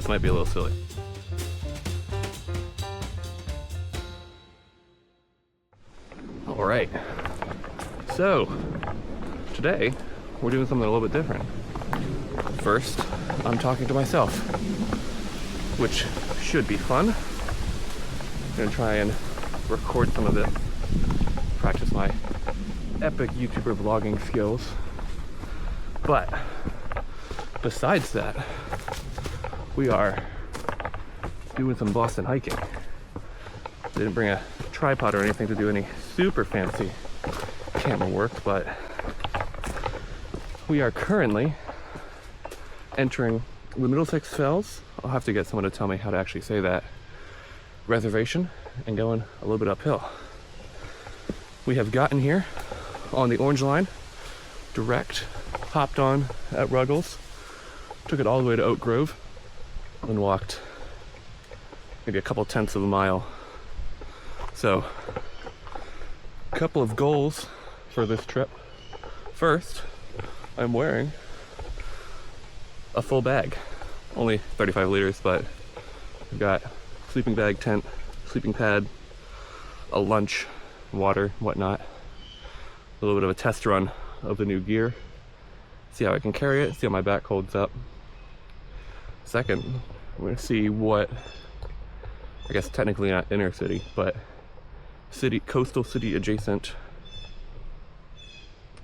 this might be a little silly. All right, so today we're doing something a little bit different. First, I'm talking to myself, which should be fun. I'm gonna try and record some of this, practice my epic YouTuber vlogging skills. But besides that, we are doing some Boston hiking. Didn't bring a tripod or anything to do any super fancy camera work, but we are currently entering the Middlesex Fells. I'll have to get someone to tell me how to actually say that. Reservation, and going a little bit uphill. We have gotten here on the Orange Line, direct, hopped on at Ruggles, took it all the way to Oak Grove, and walked maybe a couple tenths of a mile. So, a couple of goals for this trip. First, I'm wearing a full bag, only 35 liters, but I've got sleeping bag, tent, sleeping pad, a lunch, water, whatnot. A little bit of a test run of the new gear. See how I can carry it, see how my back holds up. Second, I'm gonna see what, I guess technically not inner city, but coastal city adjacent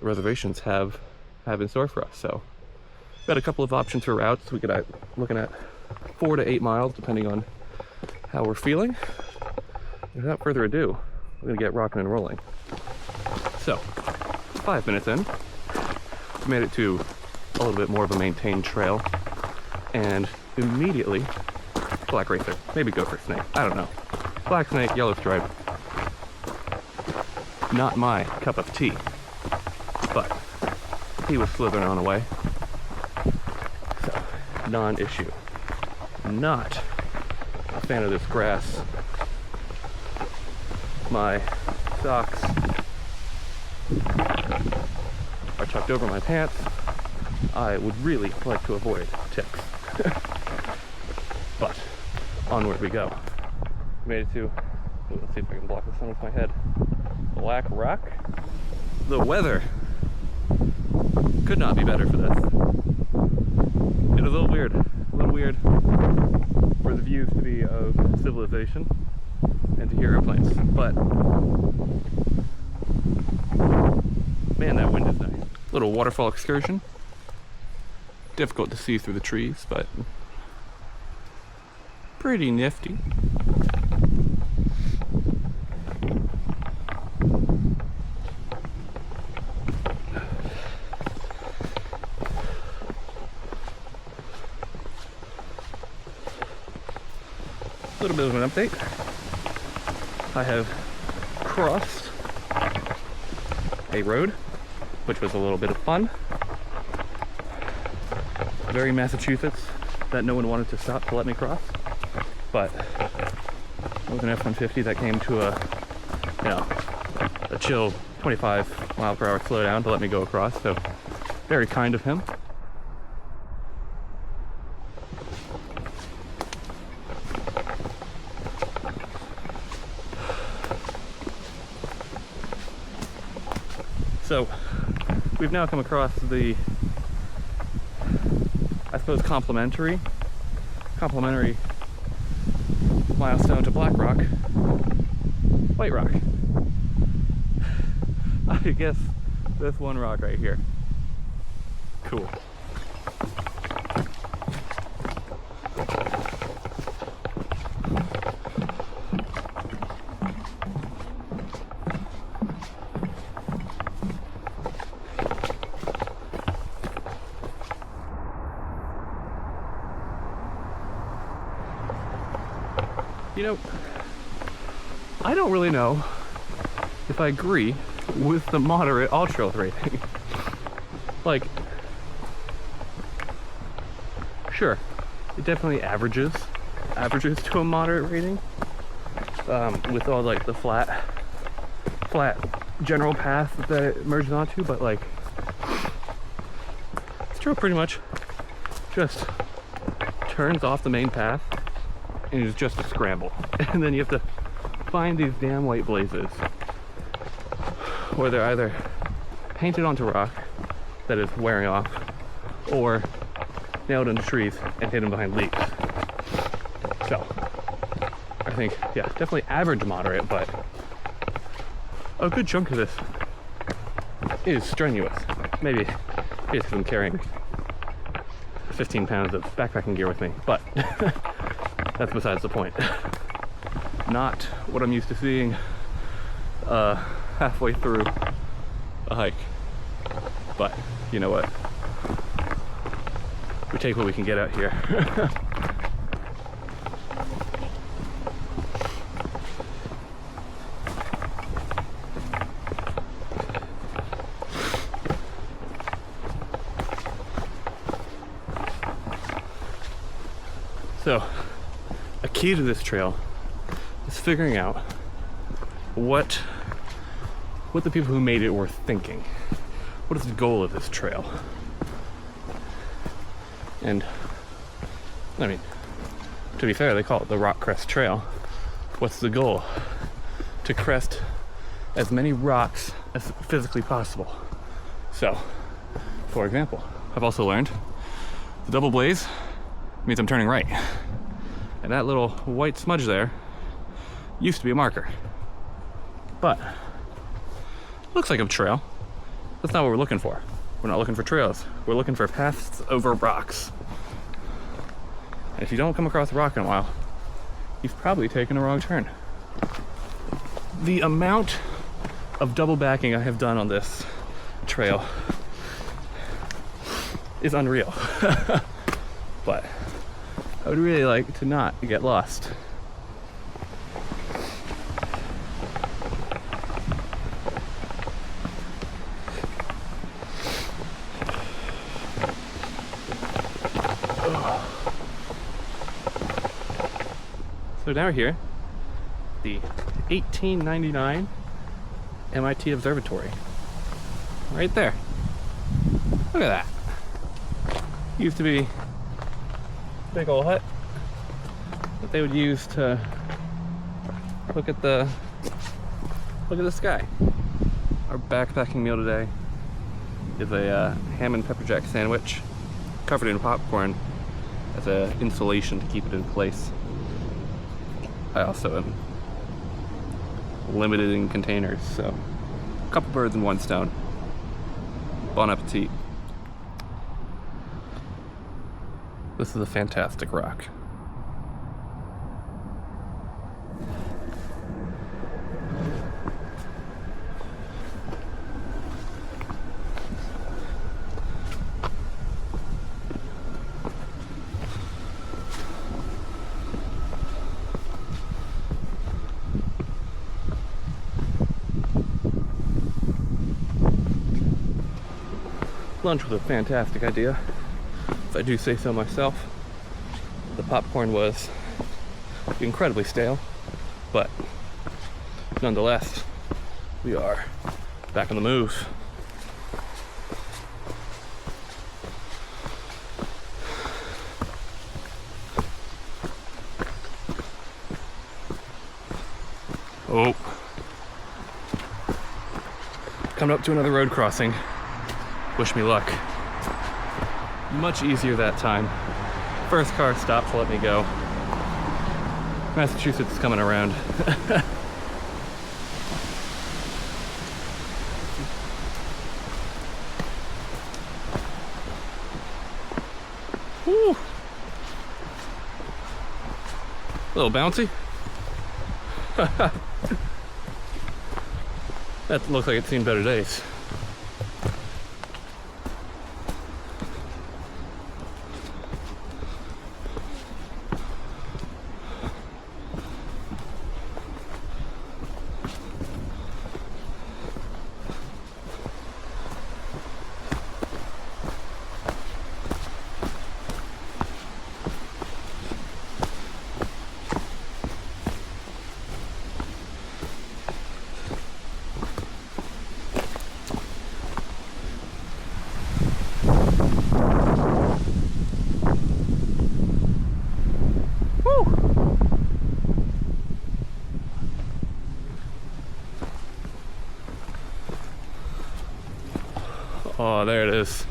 reservations have in store for us. So got a couple of options for routes. We could looking at 4 to 8 miles depending on how we're feeling. Without further ado, we're gonna get rocking and rolling. So 5 minutes in, we made it to a little bit more of a maintained trail, and immediately black racer, maybe gopher snake, I don't know. Black snake, yellow stripe. Not my cup of tea, but he was slithering on away. So, non-issue. Not a fan of this grass. My socks are tucked over my pants. I would really like to avoid ticks. But onward we go. Made it to, let's see if I can block the sun with my head. Black Rock. The weather could not be better for this. It is a little weird for the views to be of civilization and to hear airplanes, but man, that wind is nice. Little waterfall excursion. Difficult to see through the trees, but pretty nifty. A little bit of an update. I have crossed a road, which was a little bit of fun. Very Massachusetts, that no one wanted to stop to let me cross. But it was an F-150 that came to a chill 25 mile per hour slowdown to let me go across. So very kind of him. So we've now come across the, I suppose, complimentary milestone to Black Rock, White Rock. I guess this one rock right here. Cool. You know, I don't really know if I agree with the moderate all-trails rating. Like, sure, it definitely averages to a moderate rating, with all like the flat general path that it merges onto, but like, it's still pretty much just turns off the main path and is just a scramble. And then you have to find these damn white blazes where they're either painted onto rock that is wearing off or nailed into trees and hidden behind leaves. So I think, yeah, definitely average moderate, but a good chunk of this is strenuous. Maybe because I'm carrying 15 pounds of backpacking gear with me, but that's besides the point. Not what I'm used to seeing halfway through a hike. But you know what? We take what we can get out here. So, a key to this trail is figuring out what the people who made it were thinking. What is the goal of this trail? And, I mean, to be fair, they call it the Rock Crest Trail. What's the goal? To crest as many rocks as physically possible. So, for example, I've also learned the double blaze means I'm turning right. And that little white smudge there used to be a marker. But, looks like a trail. That's not what we're looking for. We're not looking for trails. We're looking for paths over rocks. And if you don't come across a rock in a while, you've probably taken a wrong turn. The amount of double backing I have done on this trail is unreal. But I would really like to not get lost. So now we're here, the 1899 MIT Observatory. Right there. Look at that. Used to be a big old hut that they would use to look at the sky. Our backpacking meal today is a ham and pepper jack sandwich covered in popcorn as an insulation to keep it in place. I also am limited in containers, so a couple birds in one stone. Bon appetit. This is a fantastic rock. Lunch was a fantastic idea, if I do say so myself. The popcorn was incredibly stale, but nonetheless, we are back on the move. Oh. Coming up to another road crossing. Wish me luck. Much easier that time. First car stopped to let me go. Massachusetts is coming around. Woo. A little bouncy. That looks like it's seen better days. Oh, there it is.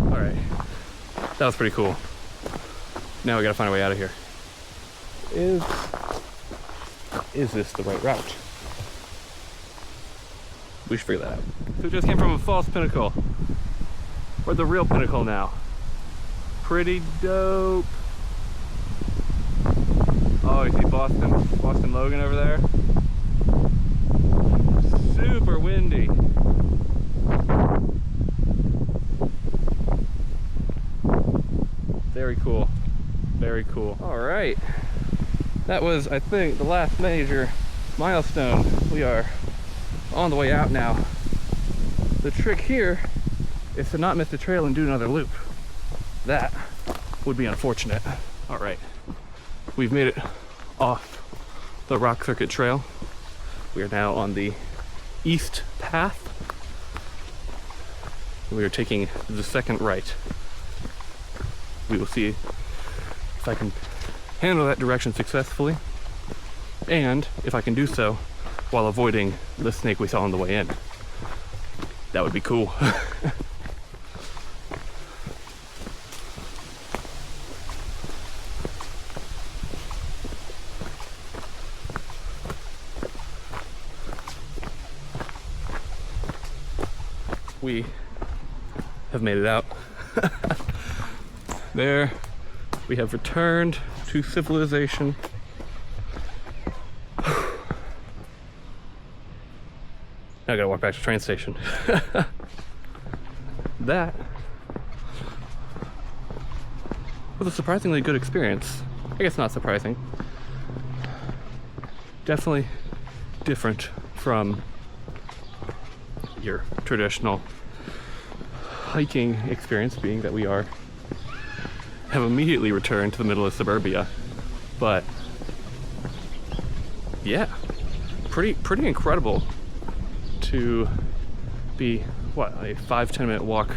All right, that was pretty cool. Now we gotta find a way out of here. Is this the right route? We should figure that out. So we just came from a false pinnacle. We're the real pinnacle now. Pretty dope. Oh, you see Boston Logan over there? Super windy. Very cool. Very cool. All right. That was, I think, the last major milestone. We are on the way out now. The trick here is to not miss the trail and do another loop. That would be unfortunate. All right, we've made it off the Rock Circuit Trail. We are now on the east path. We are taking the second right. We will see if I can handle that direction successfully, and if I can do so while avoiding the snake we saw on the way in. That would be cool. We have made it out. There, we have returned to civilization. Now I gotta walk back to the train station. That was a surprisingly good experience. I guess not surprising. Definitely different from your traditional hiking experience, being that we have immediately returned to the middle of suburbia. But yeah, pretty incredible to be, what, a 5-10 minute walk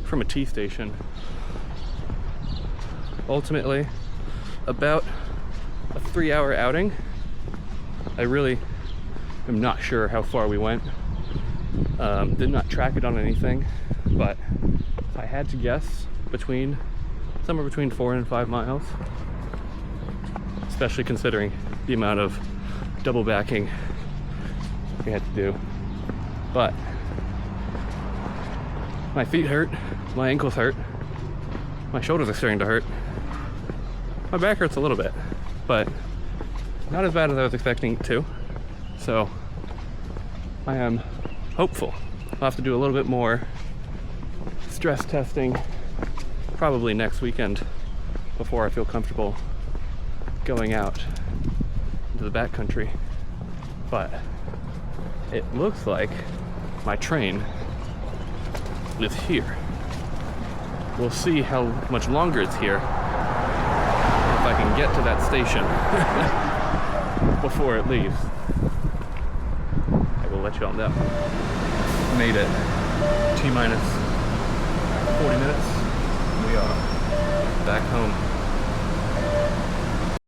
from a tea station. Ultimately, about a 3-hour outing. I really am not sure how far we went. Did not track it on anything, but if I had to guess, somewhere between 4 and 5 miles, especially considering the amount of double backing we had to do. But my feet hurt, my ankles hurt, my shoulders are starting to hurt, my back hurts a little bit, but not as bad as I was expecting it to. So I am hopeful. I'll have to do a little bit more stress testing probably next weekend before I feel comfortable going out into the backcountry. But it looks like my train is here. We'll see how much longer it's here, if I can get to that station before it leaves. I will let you all know. Made it T-minus 40 minutes. We are back home.